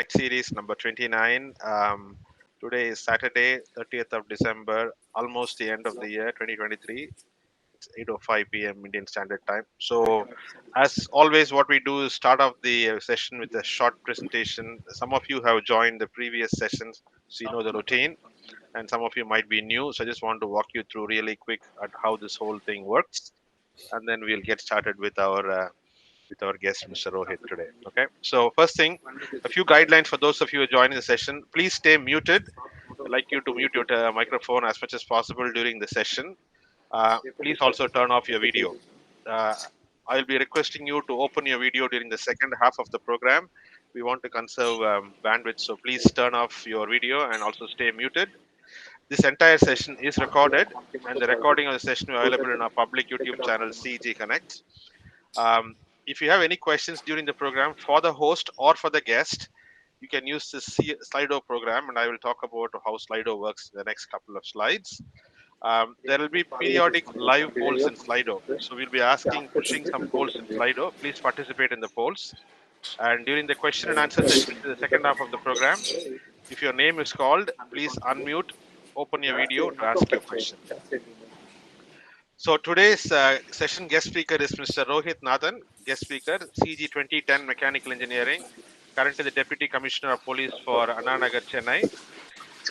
Series number 29. Today is Saturday, 30th of December, almost the end of the year 2023. It's 8:05 p.m. Indian Standard Time. So, as always, what we do is start off the session with a short presentation. Some of you have joined the previous sessions, so you know the routine, and some of you might be new. So, I just want to walk you through really quick at how this whole thing works, and then we'll get started with our guest, Mr. Rohith, today. Okay. So, first thing, a few guidelines for those of you who are joining the session. Please stay muted. I'd like you to mute your microphone as much as possible during the session. Please also turn off your video. Uh, I'll be requesting you to open your video during the second half of the program. We want to conserve bandwidth, so please turn off your video and also stay muted. This entire session is recorded, and the recording of the session is available in our public YouTube channel, CG Connect. Um, if you have any questions during the program for the host or for the guest, you can use the Slido program, and I will talk about how Slido works in the next couple of slides. There will be periodic live polls in Slido. So we'll be pushing some polls in Slido. Please participate in the polls. And during the question and answer session, which is the second half of the program, if your name is called, please unmute, open your video to ask your question. So today's session guest speaker is Mr. Rohith Nathan, guest speaker, CG 2010 Mechanical Engineering, currently the Deputy Commissioner of Police for Anna Nagar, Chennai.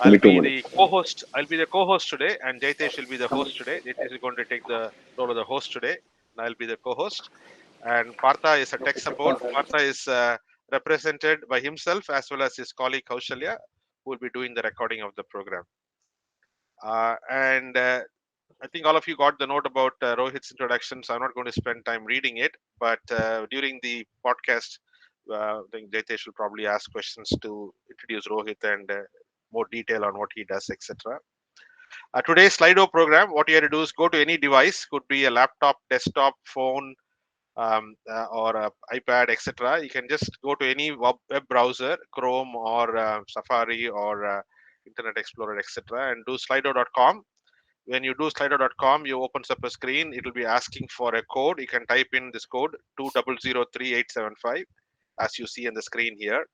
I'll be the co-host. I'll be the co-host today, and Jaitesh will be the host today. Jaitesh is going to take the role of the host today, and I'll be the co-host. And Partha is a tech support. Partha is represented by himself as well as his colleague Kaushalya, who will be doing the recording of the program. And I think all of you got the note about Rohith's introduction, so I'm not going to spend time reading it. But during the podcast, I think Jaitesh will probably ask questions to introduce Rohith and more detail on what he does, etc. Today's Slido program, what you have to do is go to any device, could be a laptop, desktop, phone, or iPad, etc. You can just go to any web browser, Chrome or Safari or Internet Explorer, etc., and do slido.com. When you do slido.com, you opens up a screen. It will be asking for a code. You can type in this code 2003875, as you see on the screen here.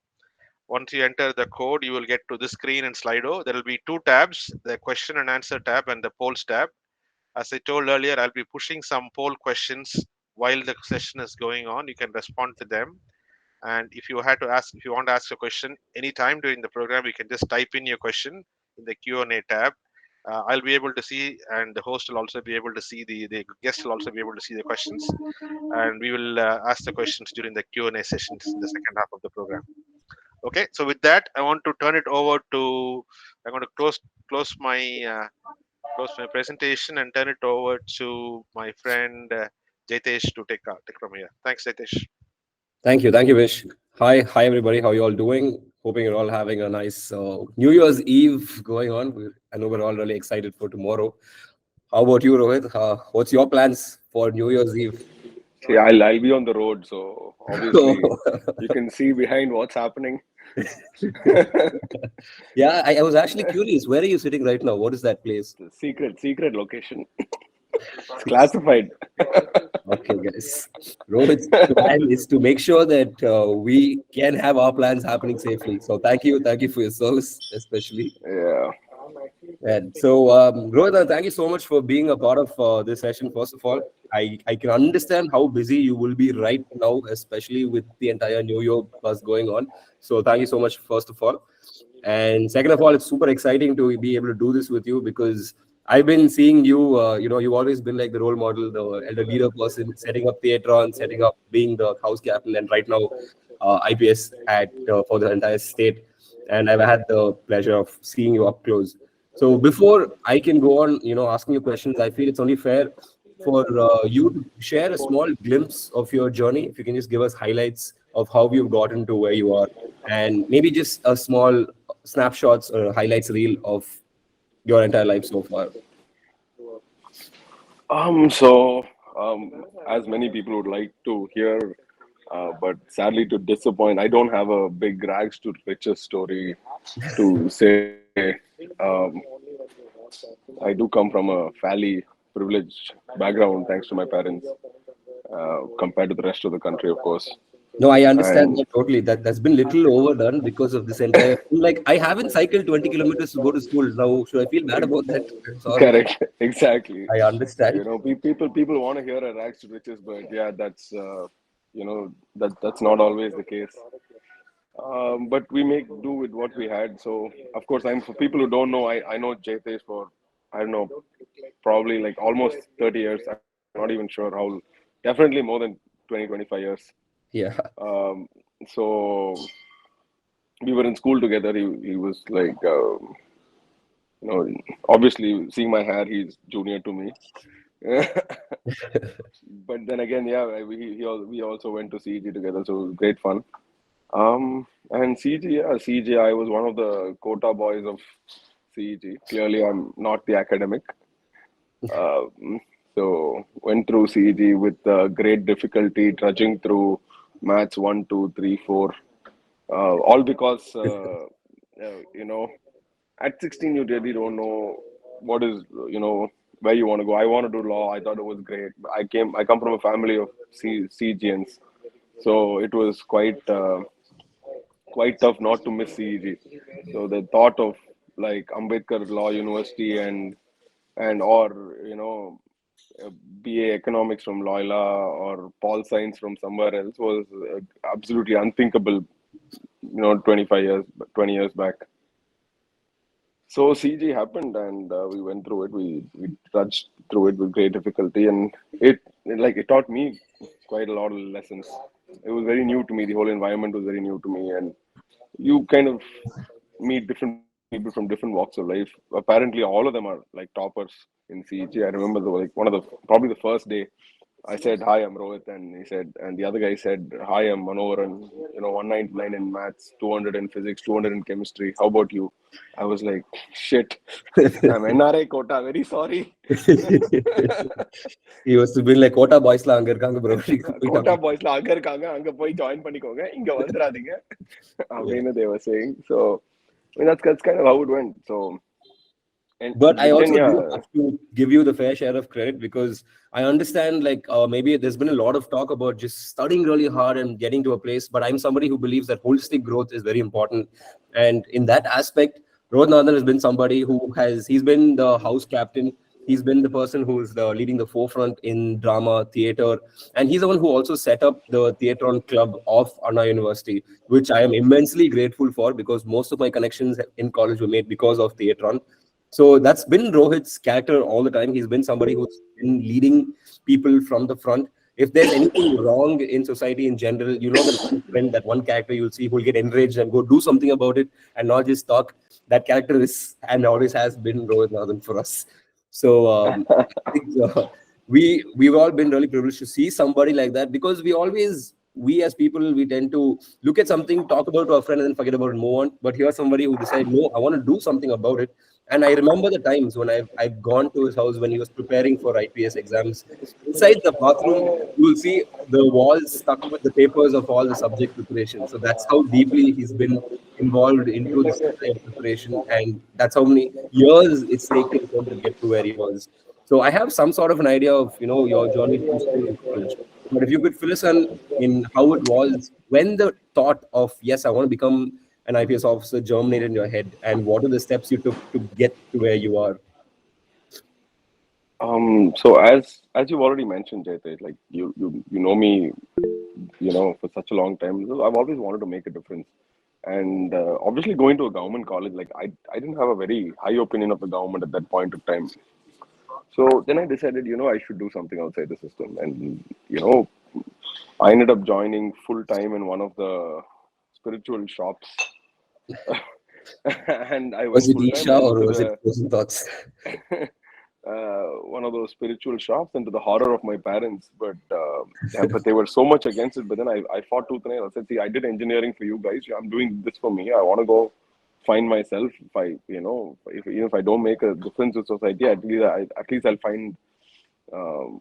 Once you enter the code, you will get to this screen in Slido. There will be two tabs, the question and answer tab and the polls tab. As I told earlier, I'll be pushing some poll questions while the session is going on. You can respond to them. And if you want to ask a question anytime during the program, you can just type in your question in the Q&A tab. I'll be able to see, and the host will also be able to see, the guest will also be able to see the questions. And we will ask the questions during the Q&A sessions in the second half of the program. Okay, so with that, I want to turn it over to. I'm going to close my presentation and turn it over to my friend Jaitesh to take from here. Thanks, Jaitesh. Thank you, Vish. Hi, everybody. How you all doing? Hoping you're all having a nice New Year's Eve going on. I know we're all really excited for tomorrow. How about you, Rohit? What's your plans for New Year's Eve? See, I'll be on the road, so obviously you can see behind what's happening. Yeah, I was actually curious. Where are you sitting right now? What is that place? Secret location. It's classified. Okay, guys. Rohit's plan is to make sure that we can have our plans happening safely. So thank you for your service, especially. Yeah. And so, Rohit, thank you so much for being a part of this session. First of all, I can understand how busy you will be right now, especially with the entire New Year buzz going on. So thank you so much, first of all. And second of all, it's super exciting to be able to do this with you because I've been seeing you, you've always been like the role model, the elder leader person, setting up theatron, being the house captain, and right now IPS for the entire state. And I've had the pleasure of seeing you up close. So before I can go on, asking you questions, I feel it's only fair for you to share a small glimpse of your journey. If you can just give us highlights of how you've gotten to where you are, and maybe just a small snapshots or highlights reel of your entire life so far. As many people would like to hear, but sadly to disappoint, I don't have a big rags to riches story to say. I do come from a fairly privileged background, thanks to my parents, compared to the rest of the country, of course. No, I understand And that totally. That's been little overdone because of this entire. Like, I haven't cycled 20 kilometers to go to school. Now, should I feel bad about that? I'm sorry. correct, exactly. I understand. People want to hear a rags to riches, but yeah, that's that's not always the case. But we make do with what we had. So of course, I'm for people who don't know, I know Jaytesh for, I don't know, probably like almost 30 years. I'm not even sure how. Definitely more than 20, 25 years. Yeah. Um, so we were in school together. He was like, obviously seeing my hair, he's junior to me. But then again, yeah, we also went to CG together, so it was great fun. And CG, yeah, CG, I was one of the quota boys of CG. Clearly, I'm not the academic. So went through CG with great difficulty, trudging through maths 1, 2, 3, 4, all because you know at 16 you really don't know what is where you want to go. I want to do law. I thought it was great. I come from a family of CGNs, so it was quite tough not to miss CEG. So the thought of like Ambedkar Law University and or uh, BA Economics from Loyola or Paul Science from somewhere else was absolutely unthinkable. 20 years back. So CG happened, and we went through it. We trudged through it with great difficulty, and it taught me quite a lot of lessons. It was very new to me. The whole environment was very new to me, and you kind of meet different people from different walks of life. Apparently, all of them are like toppers in CG. I remember like one of the probably the first day I said, "Hi, I'm Rohith," and and the other guy said, "Hi, I'm Manohar, and 199 in maths, 200 in physics, 200 in chemistry. How about you?" I was like, "Shit, I'm NRI quota. Very sorry." He was to be like, Kota boys la அங்க இருக்காங்க bro. Quota boys la அங்க இருக்காங்க, அங்க போய் join பண்ணிக்கோங்க, இங்க வந்துராதீங்க Yeah. அப்படின்னு they were saying. So I mean, that's kind of how it went. So and But I then also yeah. do have to give you the fair share of credit because I understand, like, maybe there's been a lot of talk about just studying really hard and getting to a place. But I'm somebody who believes that holistic growth is very important. And in that aspect, Rohith Nathan has been somebody he's been the house captain. He's been the person who's leading the forefront in drama, theater. And he's the one who also set up the Theatron Club of Anna University, which I am immensely grateful for because most of my connections in college were made because of Theatron. So that's been Rohit's character all the time. He's been somebody who's been leading people from the front. If there's anything wrong in society in general, that one friend, that one character you'll see who'll get enraged and go do something about it and not just talk. That character is and always has been Rohit Nathan for us. So I think we've all been really privileged to see somebody like that because we as people, we tend to look at something, talk about it to our friend, and then forget about it, move on. But here's somebody who decided, no, I want to do something about it. And I remember the times when I've gone to his house when he was preparing for IPS exams. Inside the bathroom, you will see the walls stuck with the papers of all the subject preparation. So that's how deeply he's been involved into this entire preparation, and that's how many years it's taken for him to get to where he was. So I have some sort of an idea of your journey through school and college. But if you could fill us in how it was when the thought of yes, I want to become an IPS officer germinated in your head, and what are the steps you took to get to where you are? So as you've already mentioned, Jayate, like you know me, for such a long time. So I've always wanted to make a difference, and obviously going to a government college, like I didn't have a very high opinion of the government at that point of time. So then I decided, I should do something outside the system, and I ended up joining full time in one of the spiritual shops, and I Was went it full time Isha and or to was it the Frozen Thoughts? one of those spiritual shops, and to the horror of my parents. But yeah, but they were so much against it. But then I fought tooth and nail. I said, see, I did engineering for you guys. I'm doing this for me. I want to go find myself. If I, even if I don't make a difference in society, at least I'll find, I'll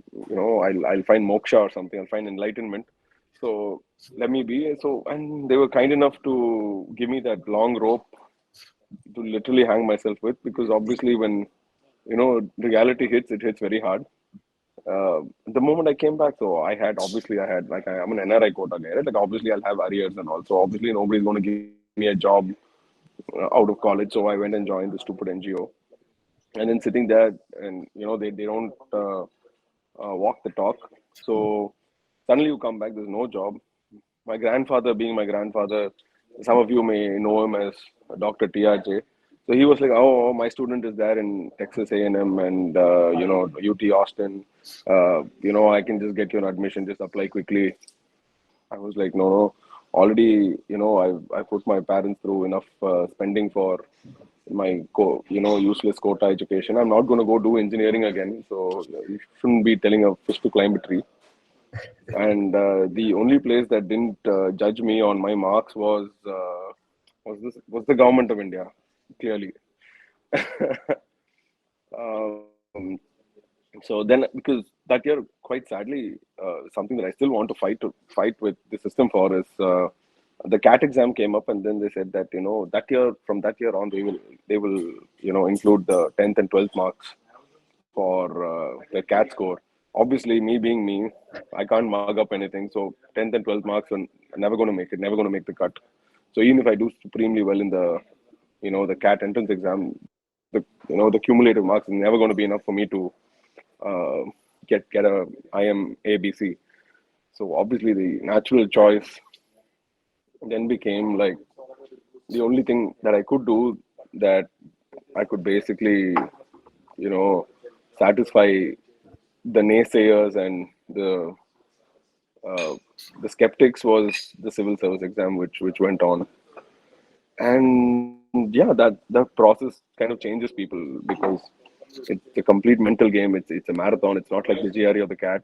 find moksha or something. I'll find enlightenment. So let me be. So, and they were kind enough to give me that long rope to literally hang myself with, because obviously when reality hits, it hits very hard. the moment I came back, so I had like I'm an NRI quota guy, right? Like obviously I'll have arrears and all. So obviously nobody's going to give me a job out of college. So I went and joined the stupid NGO, and then sitting there, and they don't walk the talk. So suddenly you come back, there's no job. My grandfather, being my grandfather, some of you may know him as Dr. TRJ. So he was like, "Oh, my student is there in Texas A&M and UT Austin. I can just get you an admission. Just apply quickly." I was like, "No, no. Already, I put my parents through enough spending for my useless quota education. I'm not going to go do engineering again. So you shouldn't be telling a fish to climb a tree." And the only place that didn't judge me on my marks was the government of India, clearly. um, so then, because that year, quite sadly, something that I still want to fight with the system for is the CAT exam came up, and then they said that that year, from that year on, they will include the 10th and 12th marks for the CAT score. Obviously, me being me, I can't mug up anything. So 10th and 12th marks are never going to make it, never going to make the cut. So even if I do supremely well in the CAT entrance exam, the cumulative marks is never going to be enough for me to uh, get a IM ABC. So obviously, the natural choice then became like the only thing that I could do, that I could basically satisfy the naysayers and uh, the skeptics, was the civil service exam, which went on. And yeah, that process kind of changes people, because it's a complete mental game. It's a marathon. It's not like the GRE or the CAT.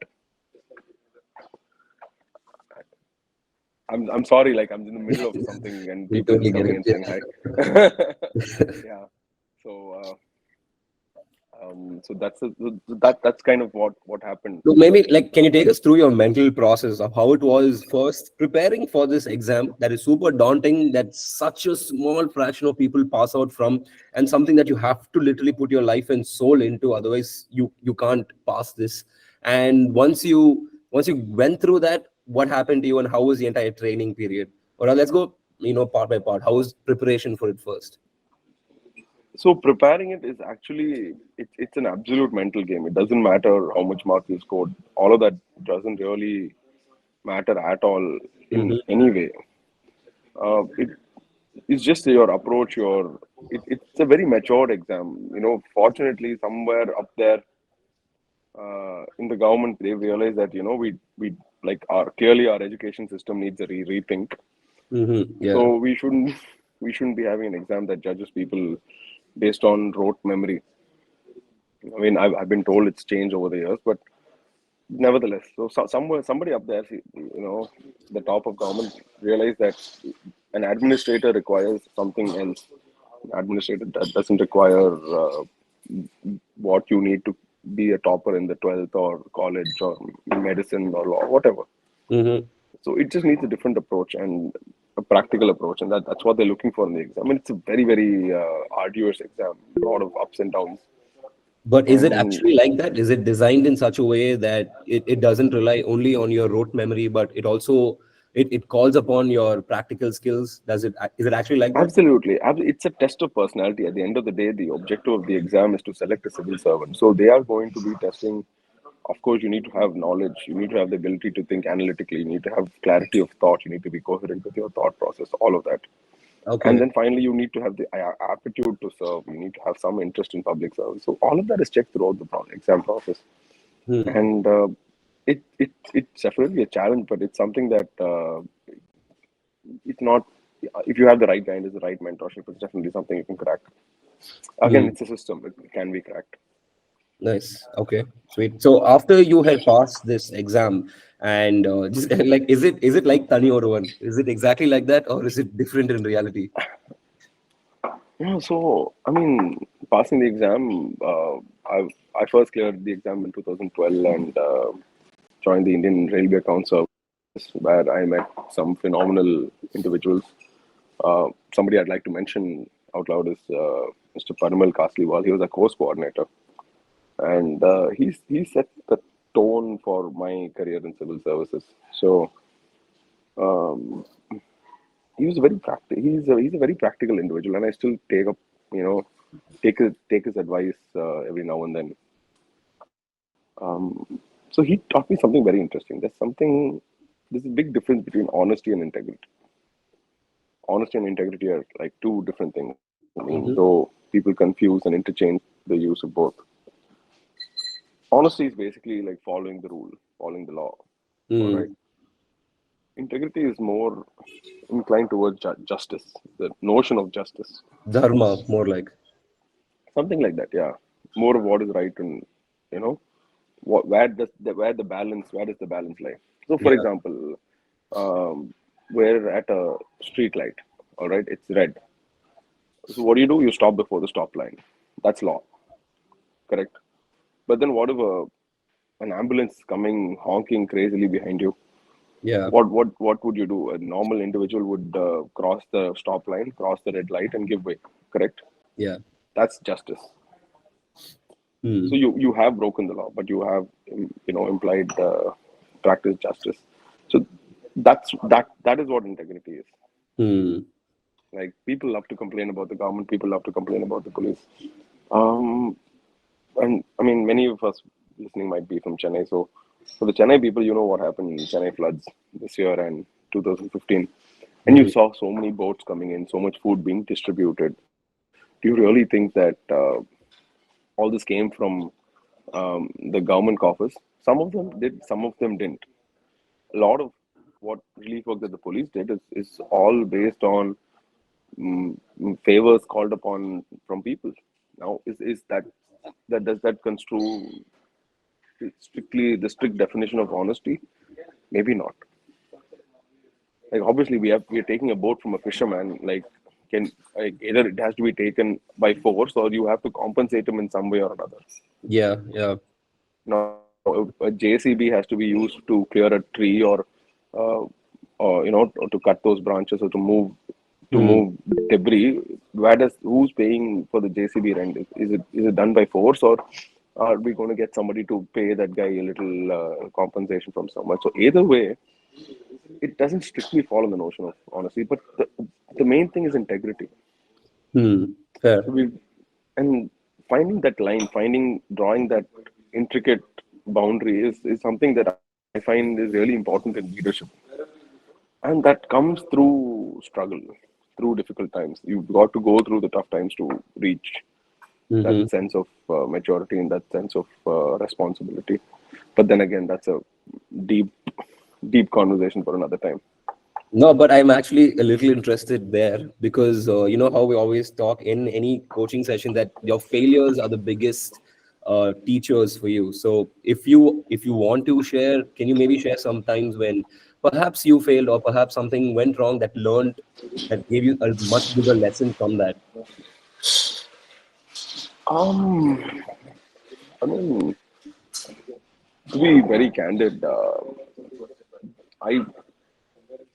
I'm sorry, like I'm in the middle of something and We people totally just get coming it. and Yeah. saying hi. Yeah. So so that's kind of what happened. So maybe like, can you take us through your mental process of how it was first preparing for this exam that is super daunting, that such a small fraction of people pass out from, and something that you have to literally put your life and soul into, otherwise you can't pass this. And once you went through that, what happened to you, and how was the entire training period? Or let's go, part by part. How was preparation for it first? So preparing it is actually, it's an absolute mental game. It doesn't matter how much mark you scored. All of that doesn't really matter at all in Mm-hmm. any way. It's just your approach. It's a very matured exam. Fortunately, somewhere up there in the government, they realize that we like our education system needs a rethink. Mm-hmm. Yeah. So we shouldn't be having an exam that judges people based on rote memory. I mean, I've been told it's changed over the years, but nevertheless, somewhere somebody up there, the top of government, realized that an administrator requires something else. An administrator that doesn't require what you need to be a topper in the 12th or college or medicine or law, whatever. Mm-hmm. So it just needs a different approach and a practical approach, and that's what they're looking for in the exam. I mean, it's a very, very arduous exam, a lot of ups and downs. But is it And actually like that? Is it designed in such a way that it doesn't rely only on your rote memory, but it also it calls upon your practical skills? Is it actually like that? absolutely, it's a test of personality. At the end of the day, the objective of the exam is to select a civil servant. So they are going to be testing. Of course, you need to have knowledge. You need to have the ability to think analytically. You need to have clarity of thought. You need to be coherent with your thought process. All of that. And Okay. then finally, you need to have the aptitude to serve. You need to have some interest in public service. So all of that is checked throughout the exam process. Hmm. And it's definitely a challenge, but it's something that it's not. If you have the right guidance, the right mentorship, it's definitely something you can crack. Again, Hmm. it's a system. It can be cracked. Nice. Okay. Sweet. So after you had passed this exam, and just like, is it like Tani Oruvan? Is it exactly like that, or is it different in reality? Yeah. So I mean, passing the exam, I first cleared the exam in 2012 and joined the Indian Railway Council, where I met some phenomenal individuals. Somebody I'd like to mention out loud is Mr. Parimal Kasliwal. He was a course coordinator, and he set the tone for my career in civil services. So um, he was very practical. He's a very practical individual, and I still take up, you know, take his advice every now and then. So he taught me something very interesting. There's a big difference between honesty and integrity. Honesty and integrity are like two different things. I mean, Mhm. though people confuse and interchange the use of both. Honesty is basically like following the rule, following the law. All right. Mm. Integrity is more inclined towards justice, the notion of justice, Dharma, more like. something like that. Yeah, more of what is right, and you know, where does the balance lie? So, for Yeah. example, we're at a street light. All right, it's red. So what do? You stop before the stop line. That's law, correct? But then what if an ambulance coming honking crazily behind you? Yeah. What would you do? A normal individual would cross the stop line, cross the red light, and give way, correct? Yeah. That's justice. So Mm. you have broken the law, but you have implied practice justice. So that is what integrity is. Mm. Like, people love to complain about the government, people love to complain about the police. Um, and I mean, many of us listening might be from Chennai. So for the Chennai people, you know what happened in Chennai floods this year and 2015, and you Mm. saw so many boats coming in, so much food being distributed. Do you really think that all this came from the government coffers? Some of them did, some of them didn't. A lot of what relief work that the police did is all based on favors called upon from people. Now, is that does that construe strictly the strict definition of honesty? Maybe not. Like, obviously, we are taking a boat from a fisherman. Like, can like, either it has to be taken by force, or you have to compensate him in some way or another. Yeah. Yeah. Now, a JCB has to be used to clear a tree, uh, or to cut those branches, or to Mm. move debris. Who's paying for the JCB rent? Is it done by force, or are we going to get somebody to pay that guy a little compensation from somewhere? So either way, it doesn't strictly follow the notion of honesty, but the main thing is integrity. Mm. Fair. So and finding that line, drawing that intricate boundary is something that I find is really important in leadership. And that comes through struggle, through difficult times. You've got to go through the tough times to reach that Mm-hmm. sense of maturity and that sense of responsibility. But then again, that's a deep, deep conversation for another time. No, but I'm actually a little interested there because you know how we always talk in any coaching session that your failures are the biggest teachers for you. So if you want to share, can you maybe share some times when perhaps you failed or perhaps something went wrong that gave you a much bigger lesson from that? Um, I mean, to be very candid, I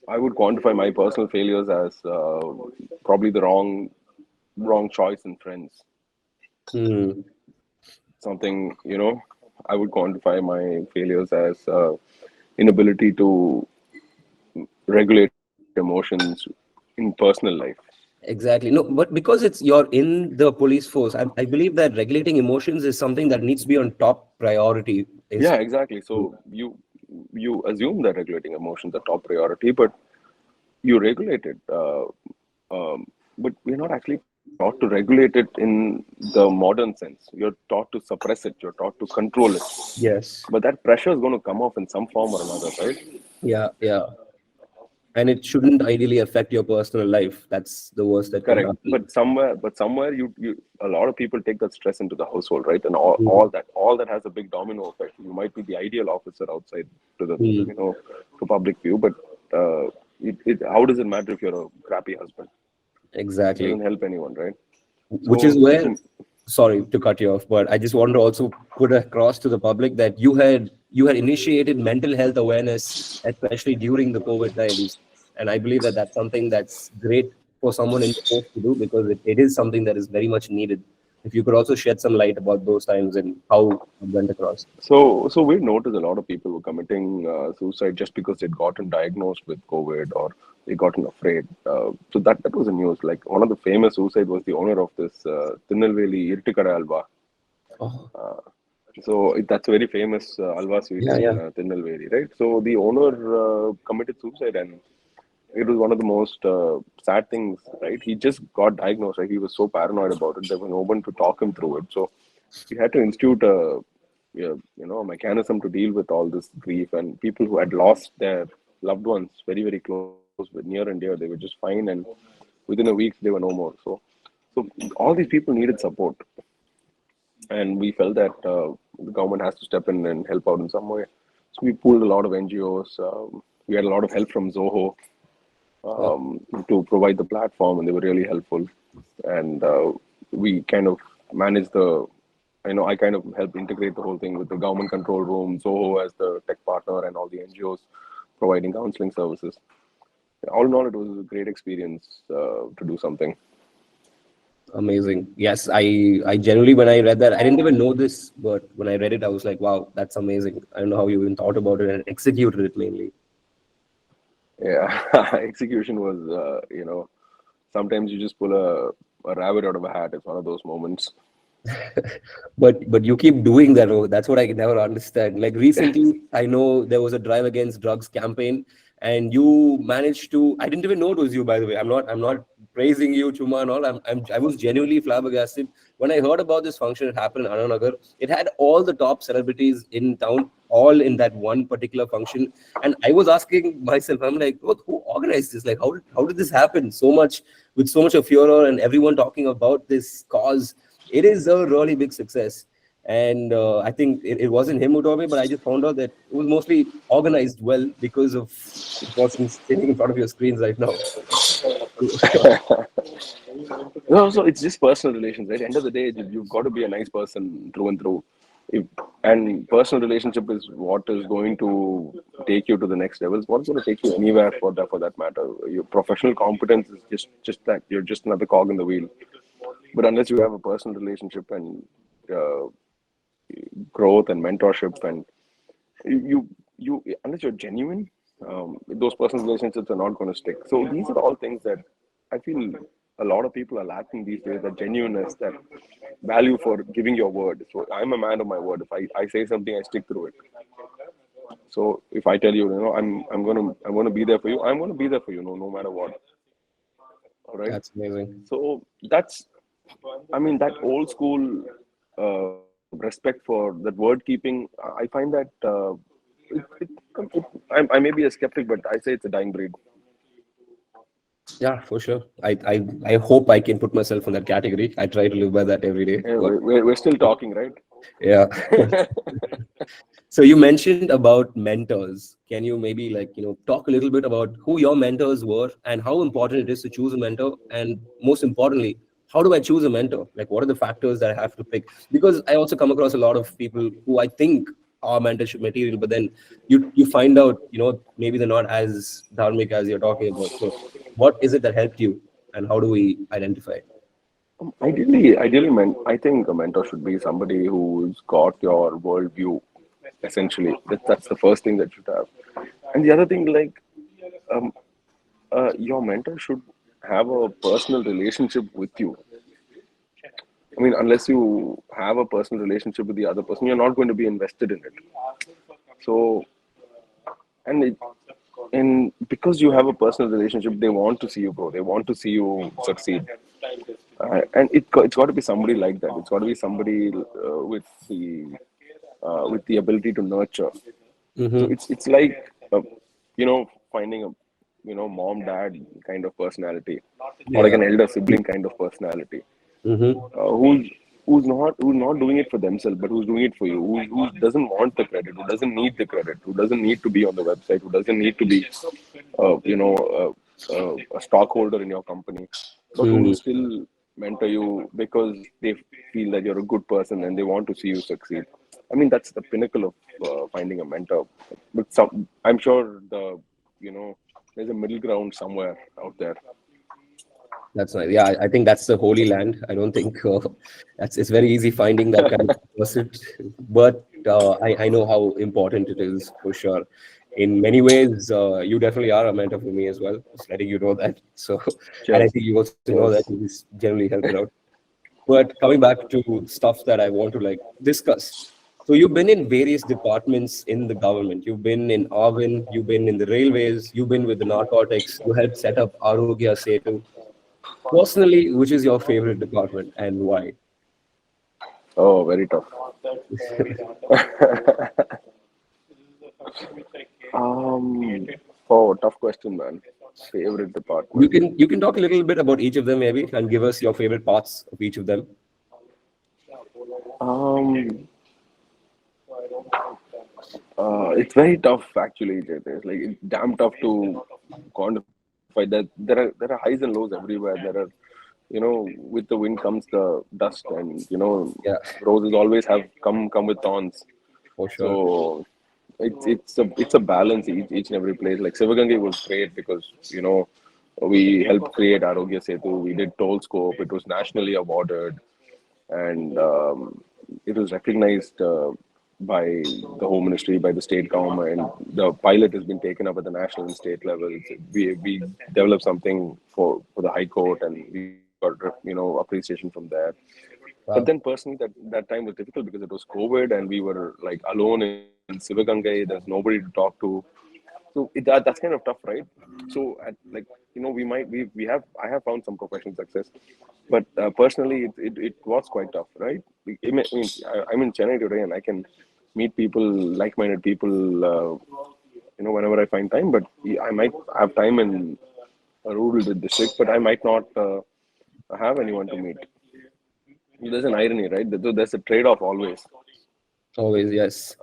I would quantify my personal failures as probably the wrong choice in friends. Hmm. Something, I would quantify my failures as inability to regulate emotions in personal life. Exactly. No, but because you're in the police force, I believe that regulating emotions is something that needs to be on top priority. Yeah, exactly. So you assume that regulating emotions are top priority, but you regulate it. But we're not actually taught to regulate it in the modern sense. You're taught to suppress it. You're taught to control it. Yes. But that pressure is going to come off in some form or another, right? Yeah. Yeah. And it shouldn't ideally affect your personal life. That's the worst that can Correct. happen. But somewhere you a lot of people take that stress into the household, right? And all, Mm. all that has a big domino effect. You might be the ideal officer outside to the Mm. to public view, but how does it matter if you're a crappy husband? It Exactly. doesn't help anyone, right? Which is So where, sorry to cut you off, but I just want to also put across to the public that you had initiated mental health awareness, especially during the COVID times. And I believe that that's something that's great for someone in the post to do because it is something that is very much needed. If you could also shed some light about those times and how it went across. So we've noticed a lot of people were committing suicide just because they'd gotten diagnosed with COVID or they gotten afraid. So that was the news. Like one of the famous suicide was the owner of this Tirunelveli Irtikada Alva. Oh, So that's a very famous Alva sweet yeah, in yeah. Tirunelveli, right? So the owner committed suicide, and it was one of the most sad things, right? He just got diagnosed, right? He was so paranoid about it. There was no one to talk him through it. So we had to institute a, a mechanism to deal with all this grief, and people who had lost their loved ones very, very close, with near and dear, they were just fine, and within a week they were no more. So all these people needed support, and we felt that the government has to step in and help out in some way. So we pulled a lot of NGOs. We had a lot of help from Zoho Oh, to provide the platform, and they were really helpful. And we kind of managed I kind of helped integrate the whole thing with the government control room, Zoho as the tech partner, and all the NGOs providing counseling services. All in all, it was a great experience to do something. amazing. Yes, I generally, when I read that, I didn't even know this, but when I read it, I was like, wow, that's amazing. I don't know how you even thought about it and executed it mainly. Yeah, execution was, sometimes you just pull a rabbit out of a hat. It's one of those moments. But you keep doing that. Oh, that's what I can never understand. Like recently, I know there was a drive against drugs campaign, and you managed to. I didn't even know it was you, by the way. I'm not praising you, Chuma, and all. I was genuinely flabbergasted when I heard about this function. It happened in Anna Nagar. It had all the top celebrities in town, all in that one particular function. And I was asking myself, I'm like, what, who organized this? Like, how did this happen? So much with so much of furor and everyone talking about this cause. It is a really big success. And I think it wasn't him who told me, but I just found out that it was mostly organized well because of the person sitting in front of your screens right now. No, so it's just personal relations, right? End of the day, you've got to be a nice person through and through. If, and personal relationship is what is going to take you to the next level. It's what's going to take you anywhere for that matter. Your professional competence is just that you're just another cog in the wheel. But unless you have a personal relationship and uh, growth and mentorship, and you unless you're genuine, those personal relationships are not going to stick. So these are all things that I feel a lot of people are lacking these days: that genuineness, that value for giving your word. So I'm a man of my word. If I say something, I stick through it. So if I tell you, I'm gonna be there for you, I'm gonna be there for you, no matter what. All right. That's amazing. So that's, I mean, that old school respect for that word keeping. I find that I may be a skeptic, but I say it's a dying breed. Yeah, for sure. I hope I can put myself in that category. I try to live by that every day. Yeah, But we're still talking, right? yeah. So you mentioned about mentors. Can you maybe talk a little bit about who your mentors were and how important it is to choose a mentor? And most importantly, how do I choose a mentor? Like what are the factors that I have to pick? Because I also come across a lot of people who I think are mentorship material, but then you find out, maybe they're not as dharmic as you're talking about. So what is it that helped you and how do we identify? I think a mentor should be somebody who's got your worldview. Essentially, that's the first thing that you should have. And the other thing, like, um, your mentor should have a personal relationship with you. I mean, unless you have a personal relationship with the other person, you're not going to be invested in it. So, and and because you have a personal relationship, they want to see you grow. They want to see you succeed. And it's got to be somebody like that. It's got to be somebody with the ability to nurture. So Mm-hmm. it's like finding a mom dad kind of personality, or like Yeah. an elder sibling kind of personality, Mm-hmm. who's not doing it for themselves, but who's doing it for you, who doesn't want the credit, who doesn't need the credit, who doesn't need to be on the website, who doesn't need to be a stockholder in your company, but who will Mm. still mentor you because they feel that you're a good person and they want to see you succeed. I mean, that's the pinnacle of finding a mentor. But I'm sure you know there's a middle ground somewhere out there. That's nice. Yeah, I think that's the holy land. I don't think it's very easy finding that kind of person, but I know how important it is for sure. In many ways, you definitely are a mentor for me as well. Just letting you know that. So, and I Cheers. think you also know that Cheers. you just generally help it out. But coming back to stuff that I want to like discuss. So you've been in various departments in the government. You've been in Aavin, you've been in the railways, you've been with the narcotics, you helped set up Aarogya Sethu. Personally, which is your favorite department and why? Oh, very tough. Um, oh, tough question, man. Favorite You department. can you can talk a little bit about each of them maybe and give us your favorite parts of each of them. Um, it's very tough actually. It's like it's damn tough to quantify. There are highs and lows everywhere. There are, with the wind comes the dust, and Yeah, roses always have come with thorns. for sure. So it's a balance each and every place. Like Sivagangai was great because we helped create Aarogya Sethu. We did toll scope. It was nationally awarded, and it was recognized by the Home Ministry, by the state government. The pilot has been taken up at the national and state levels. We developed something for the High Court, and we got appreciation from there. But Wow. then personally, that time was difficult because it was COVID, and we were like alone in Sivagangai. There's nobody to talk to. So that's kind of tough, right? So at like we might we have I have found some professional success, but personally it was quite tough, right? I'm in Chennai today, and I can meet people, like-minded people, whenever I find time. But I might have time in a rural district, but I might not have anyone to meet. There's an irony, right? There's a trade-off always. Always, yes.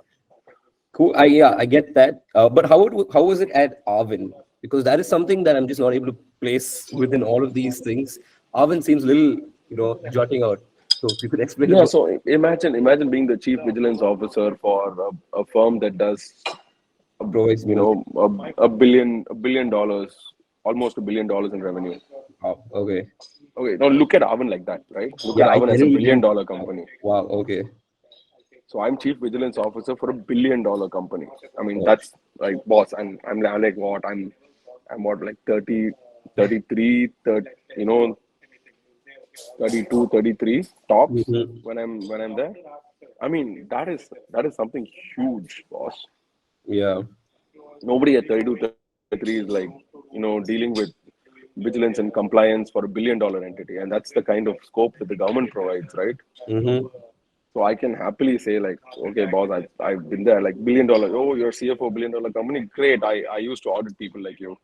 Cool. I get that. But how was it at Aavin? Because that is something that I'm just not able to place within all of these things. Aavin seems a little, jutting out. So if you could explain Yeah, about so imagine being the chief vigilance officer for a firm that does provides me. a billion dollars, almost $1 billion in revenue. Wow. Okay. Okay, now look at Aavin like that, right? Look at Yeah, I Aavin as a generally billion didn't. dollar company. Wow. Okay. So I'm chief vigilance officer for $1 billion company. I mean, Wow. that's like boss. I'm like what? I'm what, like 30, 33, 30, 32, 33 tops Mhm. when I'm there. I mean, that is something huge, boss. Yeah. Nobody at 32, 33 is like, dealing with vigilance and compliance for $1 billion entity. And that's the kind of scope that the government provides, right? Mm-hmm. So I can happily say, like, okay, boss, I've been there, like $1 billion. Oh, you're CFO $1 billion company. Great. I used to audit people like you.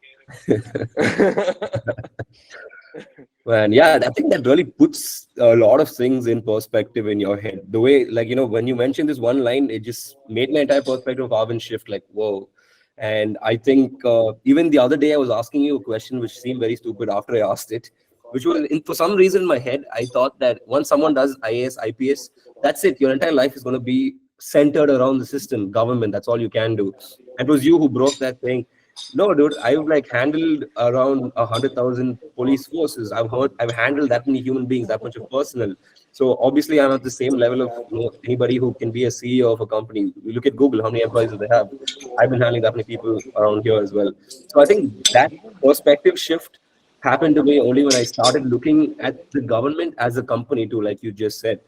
And yeah, I think that really puts a lot of things in perspective in your head. The way, like, when you mentioned this one line, it just made my entire perspective of Arvin shift, like, whoa. And I think even the other day, I was asking you a question which seemed very stupid after I asked it, which was, for some reason in my head, I thought that once someone does IAS, IPS, that's it. Your entire life is going to be centered around the system, government. That's all you can do. And it was you who broke that thing. No, dude, I've like handled around 100,000 police forces. I've handled that many human beings, that much of personnel. So obviously, I'm at the same level of anybody who can be a CEO of a company. You look at Google, how many employees do they have? I've been handling that many people around here as well. So I think that perspective shift happened to me only when I started looking at the government as a company too, like you just said.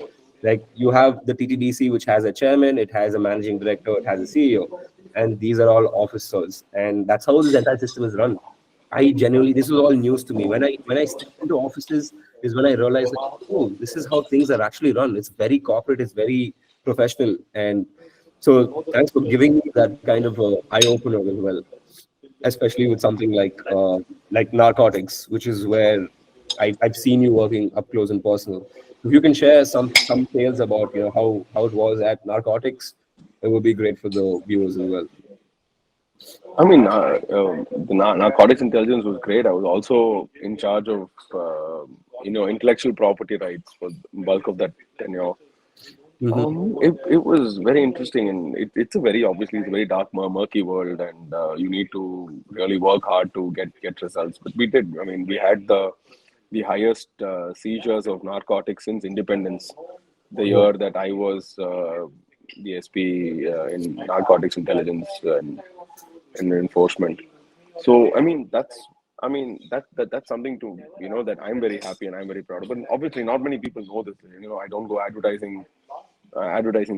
Like you have the TTDC, which has a chairman, it has a managing director, it has a CEO, and these are all officers, and that's how this entire system is run. I genuinely, this was all news to me. When I stepped into offices, is when I realized that, oh, this is how things are actually run. It's very corporate, it's very professional, and so thanks for giving me that kind of eye opener as well, especially with something like narcotics, which is where I've seen you working up close and personal. If you can share some tales about how it was at narcotics, it would be great for the viewers as well. I mean, the Narcotics Intelligence was great. I was also in charge of, intellectual property rights for the bulk of that tenure. Hmm. It was very interesting, and it's a very, obviously, it's a very dark, murky world, and you need to really work hard to get results. But we did. I mean, we had the the highest seizures of narcotics since independence. The Wow. year that I was the SP in Narcotics Intelligence and enforcement. So I mean that's something to that I'm very happy and I'm very proud of. But obviously, not many people know this. I don't go advertising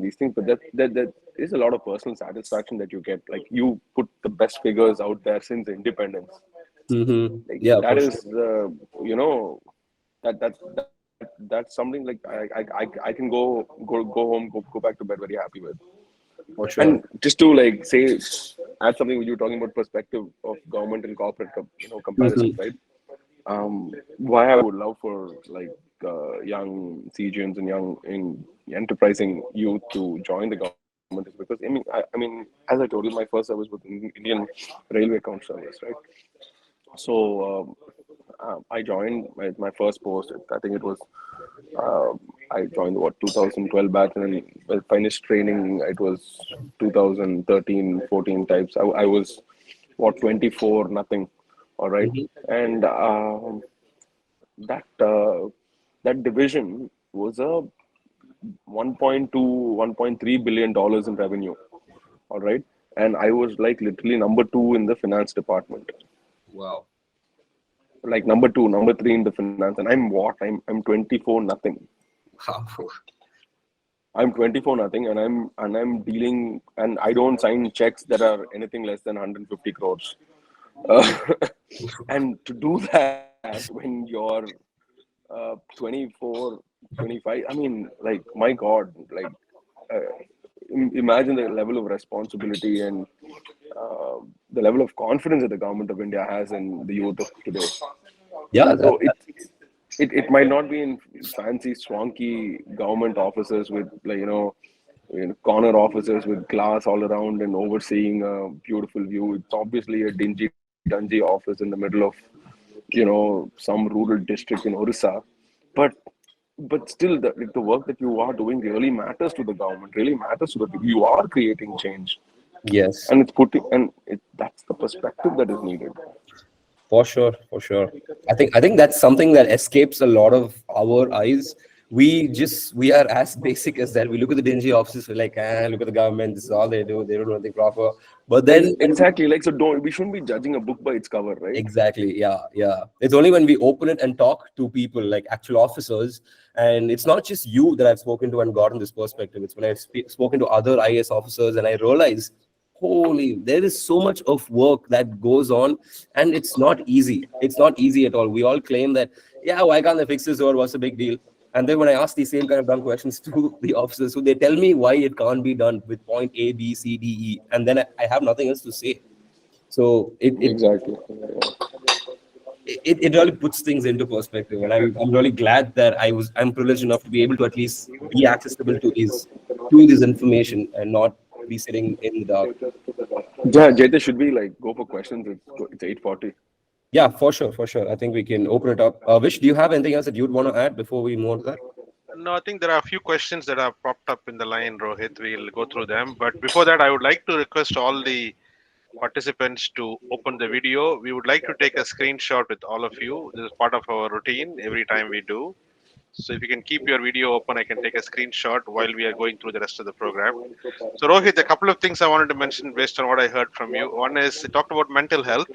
these things, but that is a lot of personal satisfaction that you get. Like you put the best figures out there since independence. Like Yeah, that for sure. is you know that's something like I can go home, go back to bed very happy with. For sure. And just to like say, add something when you're talking about perspective of government and corporate, comparisons, right? Why I would love for like young CGNs and young enterprising youth to join the government is because I mean, as I told you, my first service was in Indian Railway Account Service, right? So I joined my first post. I think it was uh, I joined what 2012 batch, and then finished training. It was 2013, 14 types. I was what 24, nothing. All right, Mhm. and that that division was a 1.2, 1.3 billion dollars in revenue. All right, and I was like literally number two in the finance department, Wow. like number two, number three in the finance, and I'm 24 nothing. Wow. I'm 24 nothing, and I'm dealing, and I don't sign checks that are anything less than 150 crores. Uh, and to do that when you're 24, 25, I mean, like, my God, like, uh, imagine the level of responsibility and uh, the level of confidence that the government of India has in the youth of today. Yeah, So it might not be in fancy swanky government offices with like corner offices with glass all around and overseeing a beautiful view. It's obviously a dingy dungy office in the middle of some rural district in Orissa, but still the work that you are doing really matters to the government, really matters to the people. You are creating change, yes. and it's putting and that's the perspective that is needed. For sure, for sure. I think that's something that escapes a lot of our eyes. We are as basic as that. We look at the dingy offices, we're like, look at the government, this is all they do, they don't do anything proper. But then Exactly, like, so don't we shouldn't be judging a book by its cover, right? exactly, yeah, yeah. It's only when we open it and talk to people like actual officers, and it's not just you that I've spoken to and gotten this perspective. It's when I've spoken to other IAS officers, and I realize, holy, there is so much of work that goes on, and it's not easy. It's not easy at all. We all claim that, yeah, why can't they fix this, or what's the big deal? And then when I ask these same kind of dumb questions to the officers, so they tell me why it can't be done with point A, B, C, D, E, and then I have nothing else to say. So Exactly. it really puts things into perspective, and I'm really glad that I'm privileged enough to be able to at least be accessible to this information and not be sitting in the dark. Yeah, Jeta, should we like go for questions? It's 8:40. Yeah, for sure, for sure. I think we can open it up. Vish, do you have anything else that you'd want to add before we move on to that? No, I think there are a few questions that have popped up in the line, Rohit. We'll go through them. But before that, I would like to request all the participants to open the video. We would like to take a screenshot with all of you. This is part of our routine every time we do. So if you can keep your video open, I can take a screenshot while we are going through the rest of the program. So Rohit, a couple of things I wanted to mention based on what I heard from you. One is you talked about mental health.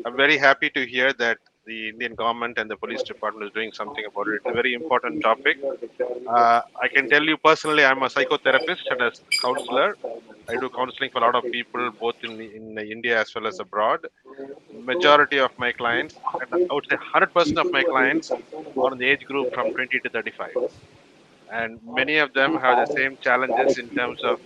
I'm very happy to hear that the Indian government and the police department is doing something about it. It's a very important topic. I can tell you personally, I'm a psychotherapist and a counselor. I do counseling for a lot of people, both in India as well as abroad. Majority of my clients, and I would say 100% of my clients, are in the age group from 20 to 35, and many of them have the same challenges in terms of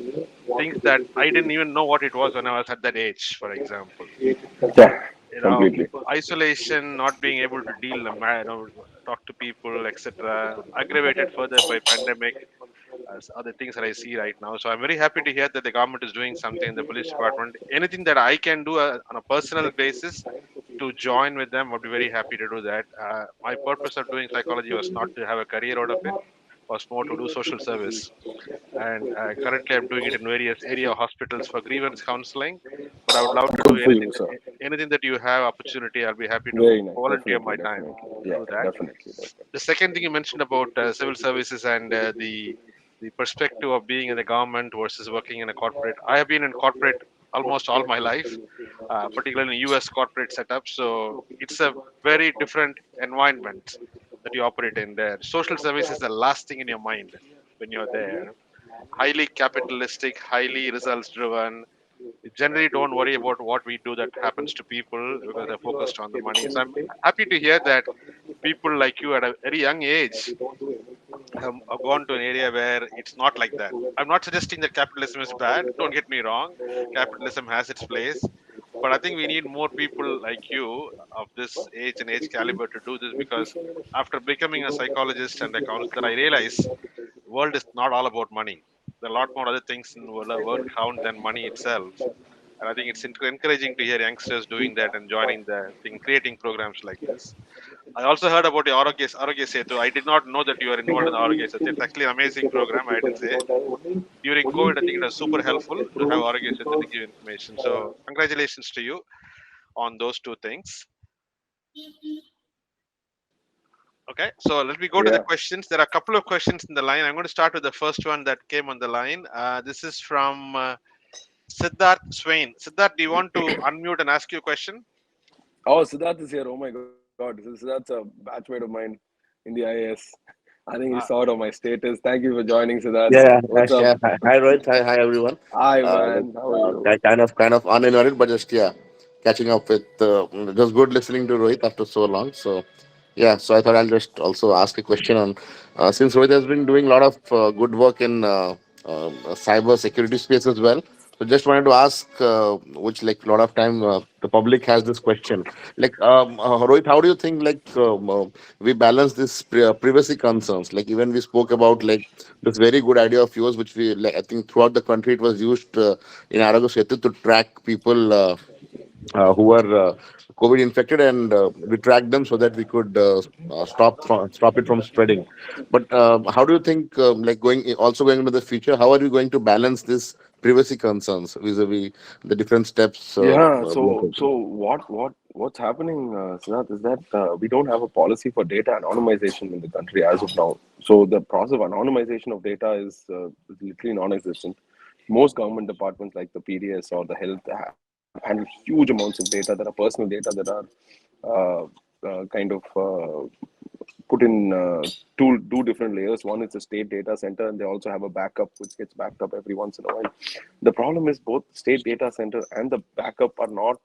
things that I didn't even know what it was when I was at that age. For example, Yeah, you know, completely. isolation, not being able to deal, talk to people, etc. Aggravated further by pandemic as other things that I see right now. So I'm very happy to hear that the government is doing something in the police department. Anything that I can do on a personal basis to join with them, I'd be very happy to do that. My purpose of doing psychology was not to have a career out of it, was more to do social service. And currently, I'm doing it in various area hospitals for grievance counseling. But I would love to do Good for you, sir. anything that you have opportunity. I'll be happy to Very nice. volunteer Definitely, my time definitely. to Yeah, do that. definitely. The second thing you mentioned about civil services and the perspective of being in the government versus working in a corporate. I have been in corporate almost all my life, particularly in U.S. corporate setup. So it's a very different environment that you operate in there. Social service is the last thing in your mind when you're there. Highly capitalistic, highly results driven. We generally don't worry about what we do that happens to people because they're focused on the money. So I'm happy to hear that people like you at a very young age have gone to an area where it's not like that. I'm not suggesting that capitalism is bad. Don't get me wrong. Capitalism has its place. But I think we need more people like you of this age and age caliber to do this because after becoming a psychologist and a counselor, I realize the world is not all about money. There are a lot more other things in the world count than money itself. And I think it's encouraging to hear youngsters doing that and joining the thing, creating programs like this. I also heard about the Aarogya Sethu. I did not know that you are involved in the Aarogya Sethu. It's actually an amazing program, I did say. During COVID, I think it was super helpful to have Aarogya Sethu to give information. So, congratulations to you on those two things. Okay, so let me go to the Yeah. questions. There are a couple of questions in the line. I'm going to start with the first one that came on the line. This is from Siddharth Swain. Siddharth, do you want to unmute and ask your question? Oh, Siddharth is here. Oh my God. Siddharth's a batchmate of mine in the IAS. I think he Uh, saw it on my status. Thank you for joining, Siddharth. Yeah, What's up? yeah. Hi, Rohit. Hi, everyone. Hi, Like, man. How are you? kind of uninvited, but just catching up with. Just good listening to Rohit after so long. So, yeah. So I thought I'll just also ask a question on since Rohit has been doing a lot of good work in cyber security space as well. So just wanted to ask, which like a lot of time the public has this question, like Rohit, how do you think we balance this privacy concerns? Like even we spoke about like this very good idea of yours, which we like, I think throughout the country it was used in Aarogya Sethu to track people who were COVID infected, and we tracked them so that we could stop it from spreading. But how do you think, like also going into the future, how are you going to balance this privacy concerns vis-a-vis the different steps? Yeah. We are So taking? what's happening, Siddharth, is that we don't have a policy for data anonymization in the country as of now. So the process of anonymization of data is literally non-existent. Most government departments like the PDS or the health handle huge amounts of data that are personal data that are kind of put in two different layers. One is the state data center, and they also have a backup which gets backed up every once in a while. The problem is both state data center and the backup are not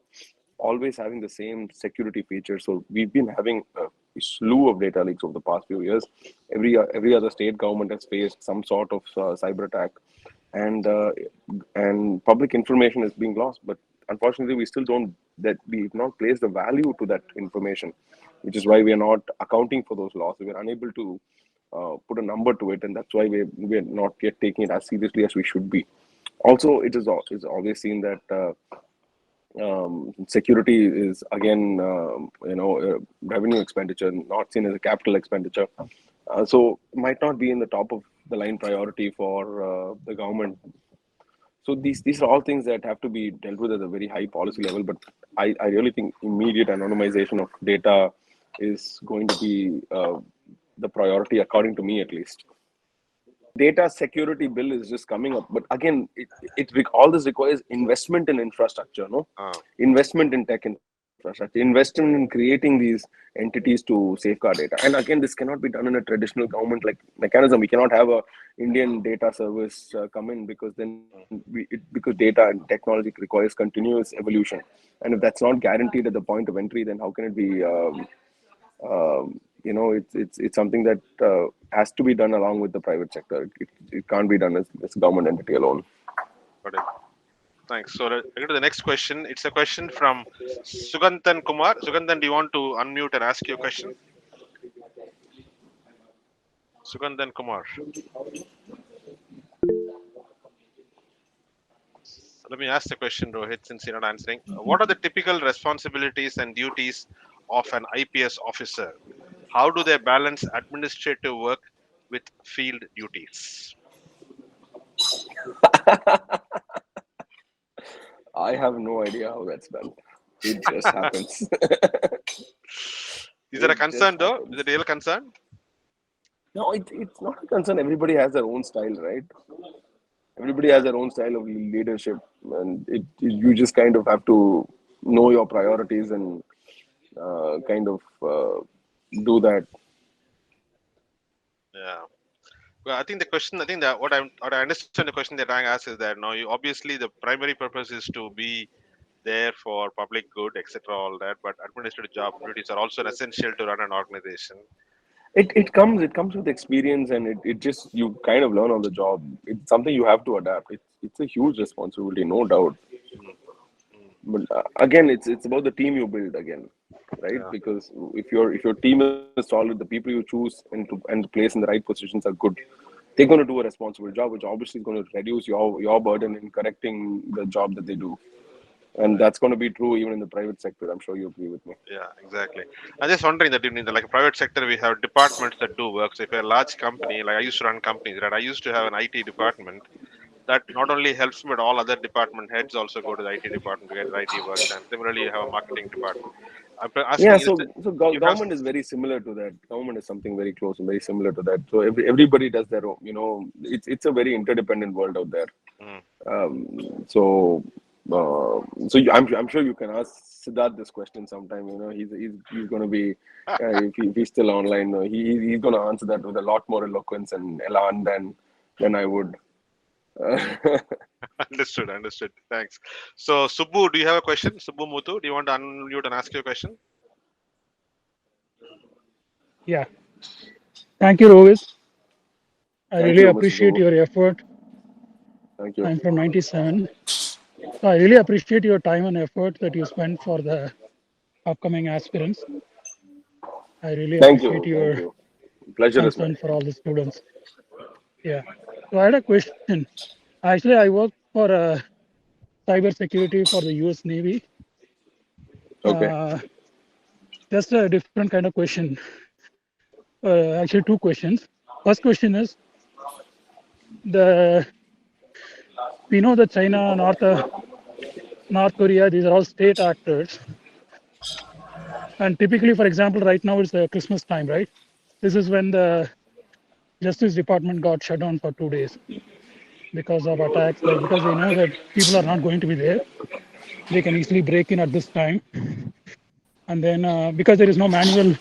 always having the same security features. So we've been having a slew of data leaks over the past few years. Every other state government has faced some sort of cyber attack, and public information is being lost. But unfortunately, we still don't that we've not placed the value to that information, which is why we are not accounting for those losses. We're unable to put a number to it, and that's why we're not yet taking it as seriously as we should be. Also, it's always seen that security is again revenue expenditure, not seen as a capital expenditure. So might not be in the top of the line priority for the government. So these are all things that have to be dealt with at a very high policy level. But I really think immediate anonymization of data is going to be the priority, according to me at least. Data security bill is just coming up, but again, all this requires investment in infrastructure, no, uh, investment in tech infrastructure, investment in creating these entities to safeguard data. And again, this cannot be done in a traditional government like mechanism. We cannot have a Indian data service come in, because then because data and technology requires continuous evolution, and if that's not guaranteed at the point of entry, then how can it be it's something that has to be done along with the private sector. It can't be done as a government entity alone. got it. Thanks. So, let's get to the next question. It's a question from Sugantan Kumar. Sugantan, do you want to unmute and ask your question? Sugantan Kumar. Let me ask the question, Rohit, since you're not answering. What are the typical responsibilities and duties of an IPS officer? How do they balance administrative work, with field duties? I have no idea how that's done. It just happens. Is that a It just concern though? Is happens. it a real concern? No, it's not a concern. Everybody has their own style, right? Everybody has Yeah, their own style of leadership, and you just kind of have to know your priorities and kind of do that. yeah. Well, I think the question, I think that what I understand the question they're trying to ask is that no, you obviously the primary purpose is to be there for public good, etc. All that, but administrative job duties are also essential to run an organization. It comes with experience, and it just you kind of learn on the job. It's something you have to adapt. It's a huge responsibility, no doubt. Mm, mm, But again, it's about the team you build again, right? yeah, Because if your team is solid, the people you choose and place in the right positions are good. They're going to do a responsible job, which obviously is going to reduce your burden in correcting the job that they do, and right. that's going to be true even in the private sector. I'm sure you agree with me. Yeah, exactly. I'm just wondering that in the like private sector, we have departments that do work. So if you're a large company, like I used to run companies, right? I used to have an IT department that not only helps me, but all other department heads also go to the IT department to get the IT work done. Similarly, you have a marketing department. I'm Yeah, asking, you have government is very similar to that. Government is something very close and very similar to that. So everybody does their own. It's a very interdependent world out there. mm, So, I'm sure you can ask Siddharth this question sometime. He's going to be if he's still online. He's going to answer that with a lot more eloquence and elan than I would. understood. Thanks. So Subbu, do you have a question? Subbu Muthu, do you want to unmute and ask your question? Yeah, thank you, Rohith. I Thank really you, Mr. appreciate Subbu. your effort. Thank you. I'm from 97. So I really appreciate your time and effort that you spend for the upcoming aspirants. I really Thank appreciate you. Thank your you. Pleasure is concern mine. for all the students. Yeah. So I had a question. Actually, I work for cyber security for the US Navy. Okay. Uh, just a different kind of question. Actually, two questions. First question is the we know that China, North Korea, these are all state actors. And typically, for example, right now it's the Christmas time, right? This is when the Justice Department got shut down for 2 days because of attacks. Like because they know that people are not going to be there, they can easily break in at this time. And then because there is no manual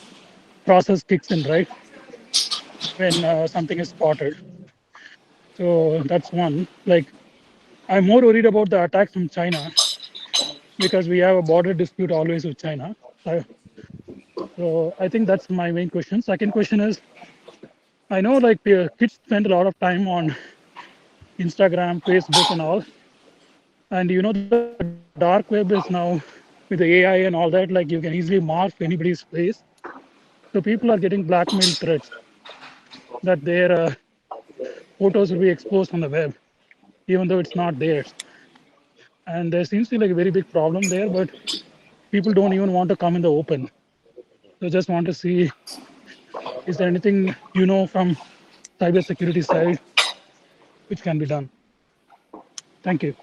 process kicks in, right? When something is spotted. So that's one. Like I'm more worried about the attacks from China because we have a border dispute always with China. So I think that's my main question. Second question is I know like kids spend a lot of time on Instagram, Facebook, and all. And you know, the dark web is now with the AI and all that, like you can easily morph anybody's face. So people are getting blackmail threats that their photos will be exposed on the web, even though it's not theirs. And there seems to be like a very big problem there, but people don't even want to come in the open. So just want to see, is there anything you know from cybersecurity side which can be done? Thank you.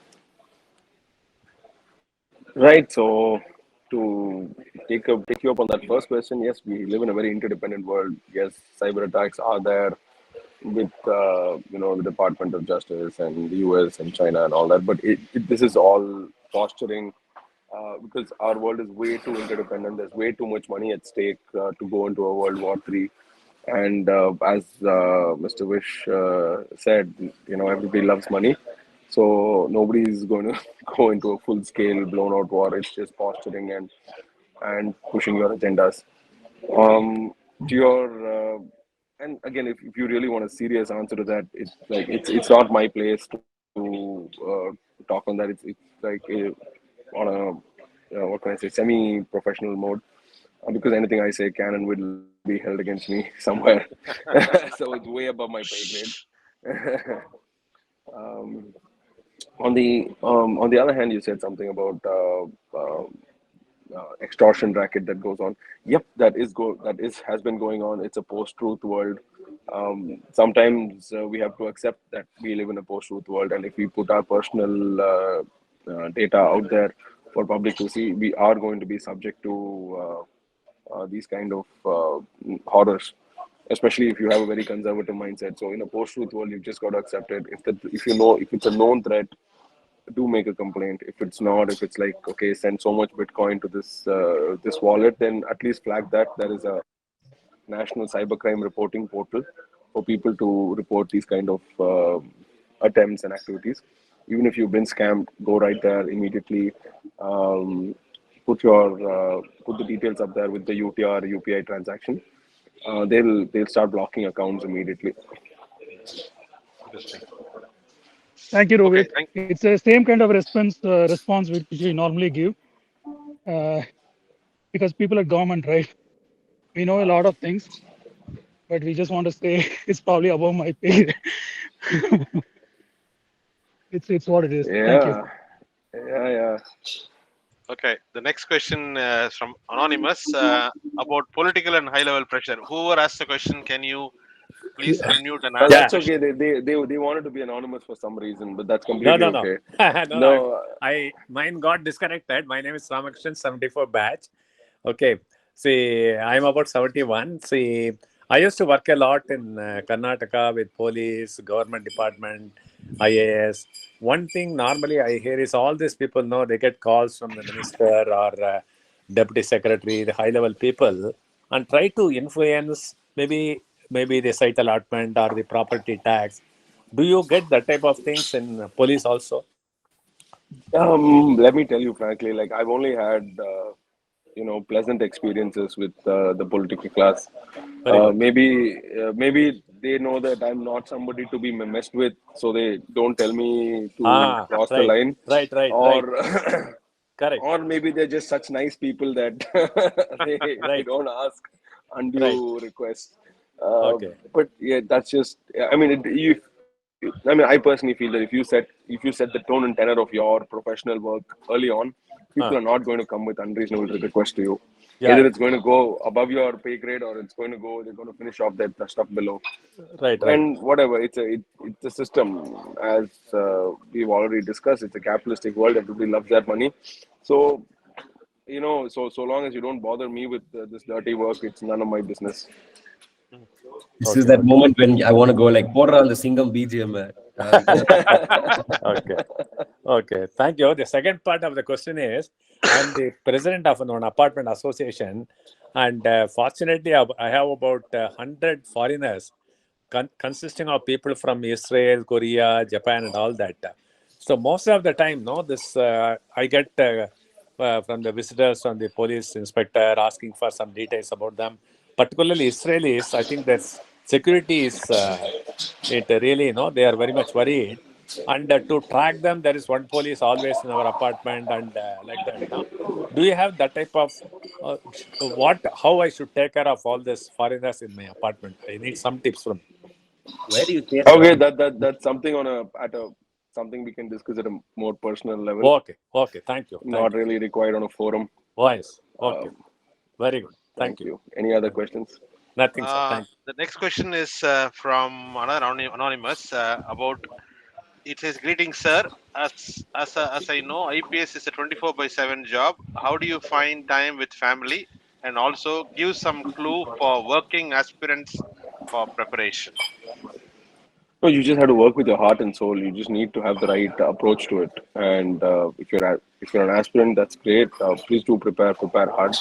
Right. So to take you up on that first question, yes, we live in a very interdependent world. Yes, cyber attacks are there with the Department of Justice and the US and China and all that. But this is all posturing because our world is way too interdependent. There's way too much money at stake to go into a World War III. And as Mr. Wish said, everybody loves money. So nobody's going to go into a full scale blown out war. It's just posturing and pushing your agendas. To your and again, if you really want a serious answer to that, it's not my place to talk on that. It's like on a what can I say, semi-professional mode because anything I say can and will be held against me somewhere. So it's way above my pay grade. um, on the other hand, you said something about extortion racket that goes on. Yep, that is has been going on. It's a post-truth world. Sometimes we have to accept that we live in a post-truth world, and if we put our personal data out there for public to see, we are going to be subject to these kind of horrors, especially if you have a very conservative mindset. So in a post-truth world, you've just got to accept it. If you know if it's a known threat, do make a complaint. If it's not, if it's like, okay, send so much Bitcoin to this wallet, then at least flag that. There is a national cybercrime reporting portal for people to report these kind of attempts and activities. Even if you've been scammed, go right there immediately. Put the details up there with the UTR UPI transaction. They'll start blocking accounts immediately. Interesting. Thank you, Okay, Rohit. thank. It's the same kind of response which we normally give because people are government, right? We know a lot of things, but we just want to say it's probably above my pay. It's what it is. Thank you. Yeah. Okay, the next question is from Anonymous about political and high level pressure. Whoever asked the question, can you please unmute and ask the Yeah. That's question? okay. They wanted to be anonymous for some reason, but that's No, completely no, no. okay. No, no. No, Mine got disconnected. My name is Ramakrishnan, 74 batch. Okay. See, I'm about 71. See, I used to work a lot in Karnataka with police, government department, IAS. One thing normally I hear is all these people know they get calls from the minister or deputy secretary, the high level people, and try to influence maybe the site allotment or the property tax. Do you get that type of things in police also? let me tell you frankly, like I've only had pleasant experiences with the political class. Very good. Maybe they know that I'm not somebody to be messed with, so they don't tell me to Ah, cross the right, line, right. or Correct. or maybe they're just such nice people that they Right, don't ask right. undue requests. Uh, Okay. but yeah, that's just. I mean, I mean, I personally feel that if you set the tone and tenor of your professional work early on, people Ah, are not going to come with unreasonable requests to you. yeah, Either it's going to go above your pay grade, or they're going to finish off that the stuff below. right. And whatever, it's a system, as we've already discussed. It's a capitalistic world. Everybody loves that money. So so long as you don't bother me with this dirty work, it's none of my business. This is Okay. that moment when I want to go like, Porra on the Singam BGM. Okay. Okay. Thank you. The second part of the question is I'm the president of an apartment association, and fortunately, I have about 100 foreigners consisting of people from Israel, Korea, Japan, and all that. So most of the time, no, this I get from the visitors, from the police inspector asking for some details about them. Particularly Israelis, I think that security is it really, they are very much worried. And to track them, there is one police always in our apartment and like that. No? Do you have that type of how I should take care of all these foreigners in my apartment? I need some tips from. Where do you stay? Okay, that's something something we can discuss at a more personal level. Okay, okay, thank you, Not really required on a forum. Voice. Okay, very good. Thank Thank you. you. Any other questions? Nothing, sir. Thank you. The next question is from another anonymous about. It says, "Greetings, sir. As I know, IPS is a 24/7 job. How do you find time with family, and also give some clue for working aspirants for preparation?" No, you just have to work with your heart and soul. You just need to have the right approach to it. And if you're an aspirant, that's great. Please do prepare hard,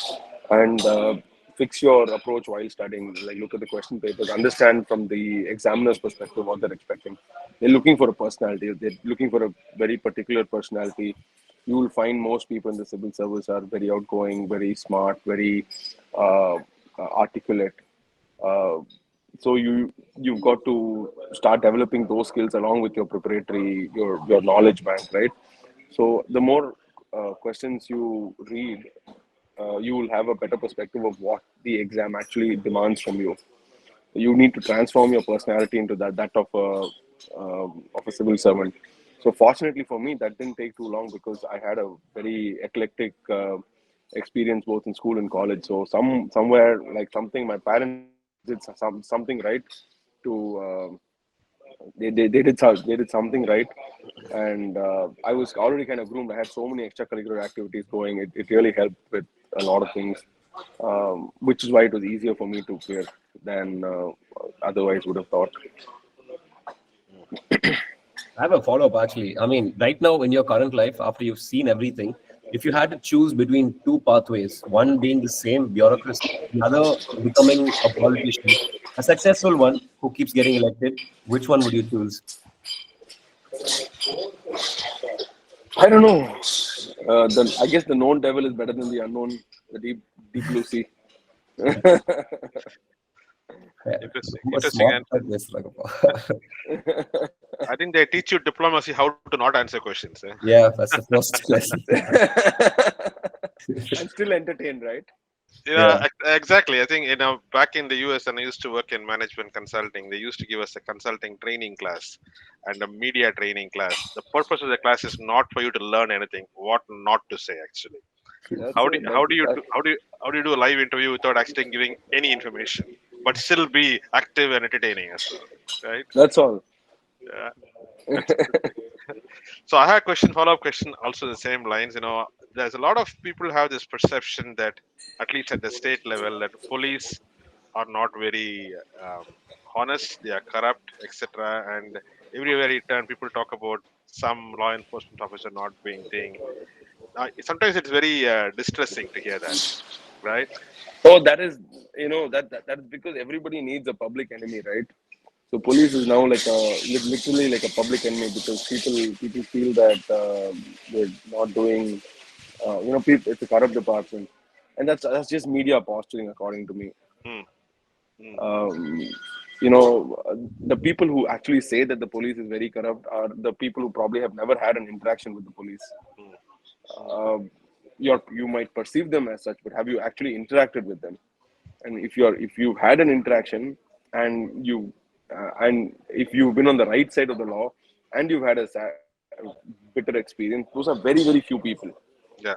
and fix your approach while studying. Like, look at the question papers, understand from the examiner's perspective what they're expecting. They're looking for a personality. They're looking for a very particular personality. You will find most people in the civil service are very outgoing, very smart, very articulate. Uh, so you've got to start developing those skills along with your preparatory your knowledge bank, right? So the more questions you read, you will have a better perspective of what the exam actually demands from you. You need to transform your personality into that of a civil servant. So fortunately for me, that didn't take too long because I had a very eclectic experience both in school and college. So somewhere, like, something my parents did something right, to they did something right, and I was already kind of groomed. I had so many extracurricular activities going. It really helped with a lot of things, which is why it was easier for me to clear than otherwise would have thought. I have a follow-up actually. I mean, right now in your current life, after you've seen everything, if you had to choose between two pathways, one being the same bureaucracy, the other becoming a politician, a successful one who keeps getting elected, which one would you choose? I don't know. I guess the known devil is better than the unknown, the deep blue sea. Interesting, ரொம்ப interesting smart answer. பேசுறாங்கப்பா. I think they teach you diplomacy how to not answer questions. Yeah, that's the first lesson. I'm still entertained, right? Yeah, exactly. I think back in the US, and I used to work in management consulting. They used to give us a consulting training class and a media training class. The purpose of the class is not for you to learn anything, what not to say actually. That's How it. do how do you do, how do you do a live interview without actually giving any information, but still be active and entertaining as well, right? That's all. Yeah, that's interesting. So I have a question, follow-up question, also the same lines. There's a lot of people have this perception that, at least at the state level, that police are not very um, honest, they are corrupt, etc. And everywhere you turn, people talk about some law enforcement officer not being thing. Sometimes it's very distressing to hear that, right? Oh, that is, that's because everybody needs a public enemy, right? So police is now like literally like a public enemy because people feel that they're not doing, people, it's a corrupt department, and that's just media posturing, according to me. Hmm. Hmm. Um, the people who actually say that the police is very corrupt are the people who probably have never had an interaction with the police. Hmm. Uh, you might perceive them as such, but have you actually interacted with them? And if you've had an interaction and if you've been on the right side of the law and you've had a bitter experience, those are very very few people. Yeah,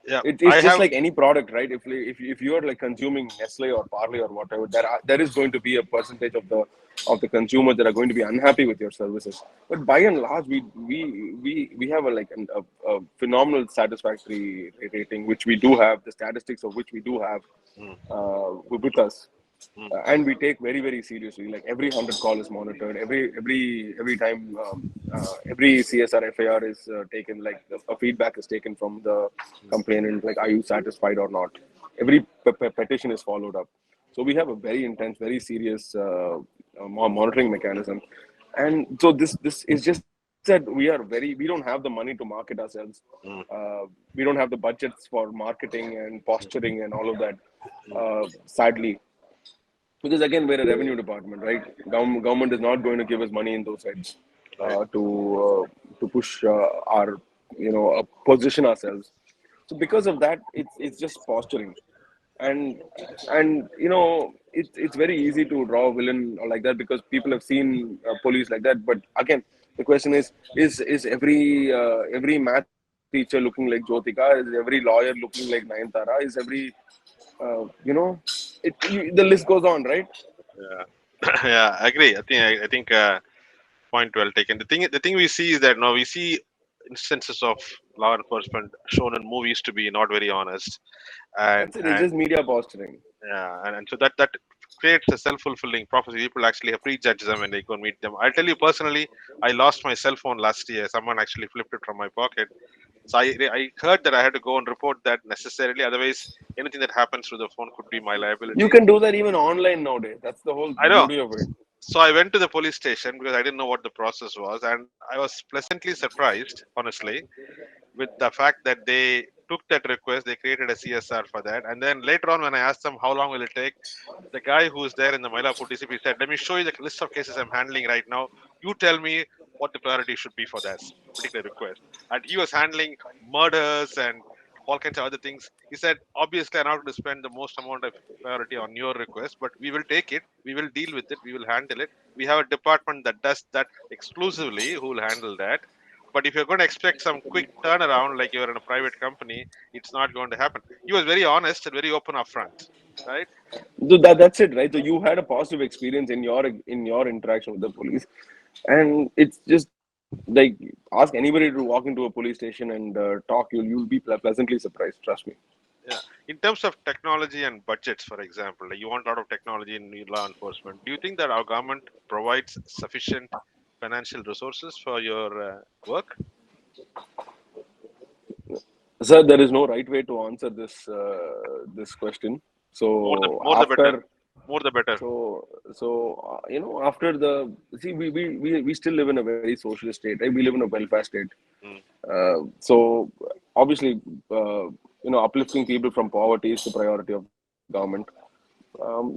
yeah. It's I just have. like any product, right? If you're like consuming Nestle or Parley or whatever, there is going to be a percentage of the consumers that are going to be unhappy with your services. But by and large, we have a phenomenal satisfactory rating, which we do have, the statistics of which we do have Hmm. with us. Hmm. And we take very very seriously. Like every 100 call is monitored. Every time every CSR FIR is taken. Like a feedback is taken from the complainant. Like, are you satisfied or not? Every petition is followed up. So we have a very intense, very serious monitoring mechanism. And so this is just that we don't have the money to market ourselves. Hmm. We don't have the budgets for marketing and posturing and all of that. Sadly, because again we're a revenue department, right? Government is not going to give us money in those heads Right. to push our position ourselves. So because of that, it's just posturing, and it's very easy to draw a villain or like that because people have seen police like that. But again, the question is every math teacher looking like Jyotika? Is every lawyer looking like Nayantara? Is every the list goes on, right? Yeah. Yeah, I agree. I think point well taken. The thing we see is that now we see instances of law enforcement shown in movies to be not very honest, and That's it. It's just media posturing. yeah, and so that creates a self-fulfilling prophecy. People actually have prejudged them when they go and meet them. I'll tell you personally, I lost my cell phone last year. Someone actually flipped it from my pocket. So I heard that I had to go and report that necessarily. Otherwise, anything that happens through the phone could be my You liability. can do that even online nowadays. That's the whole I know. beauty of it. So I went to the police station because I didn't know what the process was, and I was pleasantly surprised, honestly, with the fact that they took that request, they created a CSR for that, and then later on, when I asked them how long will it take, the guy who was there in the Mylapore DCP said, "Let me show you the list of cases I'm handling right now. You tell me what the priority should be for that particular request." And he was handling murders and all kinds of other things. He said, "Obviously, I'm not going to spend the most amount of priority on your request, but we will take it, we will deal with it, we will handle it. We have a department that does that exclusively, who will handle that. But if you're going to expect some quick turnaround like you're in a private company, it's not going to happen." He was very honest and very open up front. right? So that's it, right? So you had a positive experience in your interaction with the police, and it's just like ask anybody to walk into a police station and talk. You'll be pleasantly surprised. Trust me. Yeah. In terms of technology and budgets, for example, like you want a lot of technology in law enforcement. Do you think that our government provides sufficient financial resources for your work? Sir, there is no right way to answer this question. So More the better. after More the better. after the see we still live in a very socialist state, right? We live in a welfare state. Mm. So obviously, uplifting people from poverty is the priority of government.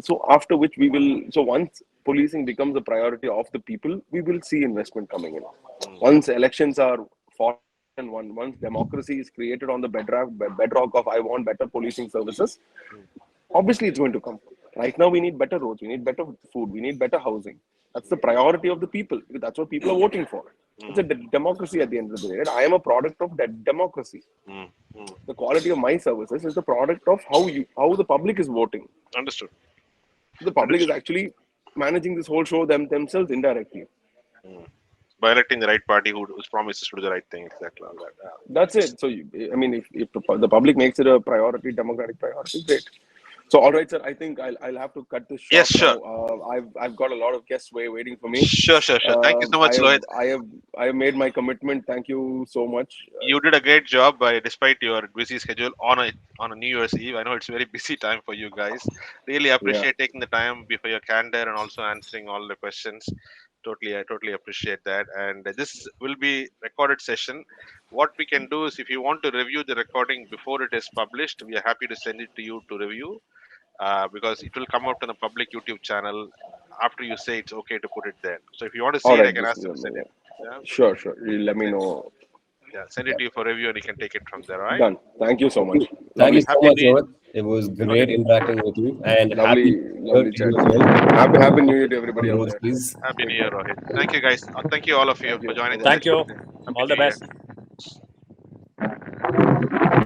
So after which once policing becomes a priority of the people, we will see investment coming in. Mm. Once elections are fought and once democracy is created on the bedrock of I want better policing services, obviously it's going to come. Right now we need better roads, we need better food, we need better housing. That's the priority of the people. That's what people are voting for. It's a democracy at the end of the day. Right? I am a product of that democracy. Mm. Mm. The quality of my services is the product of how the public is voting. Understood. The public is actually managing this whole show themselves indirectly. By electing the right party who promises to do the right thing, exactly. All that. That's it. So, if the public makes it a priority, democratic priority, great. So, all right, sir. I think I'll have to cut this Yes, short sure. now. I've got a lot of guests waiting for me. Sure. Thank you so much, Rohit. I have made my commitment. Thank you so much. You did a great job despite your busy schedule on a New Year's Eve. I know it's a very busy time for you guys. Really appreciate taking the time before your candor and also answering all the questions. I totally appreciate that. And this will be recorded session. What we can do is, if you want to review the recording before it is published, we are happy to send it to you to review, because it will come out on the public YouTube channel after you say it's okay to put it there. So if you want to see All it, I right, can ask them to send it. Yeah. sure. You let me know. Yeah, send it to you for review and you can take it from there, all right? Done. Thank you so much. Thank you so Happy much, New Year. Rohit. It was great interacting with you, and happy Lovely to chat. you as well. Happy New Year to everybody out Roads, there. please. Happy New Year, Rohit. Thank you, guys. Thank you, all of you, Thank you. for joining the Bye-bye. Thank you. session. Happy All the New Year. best.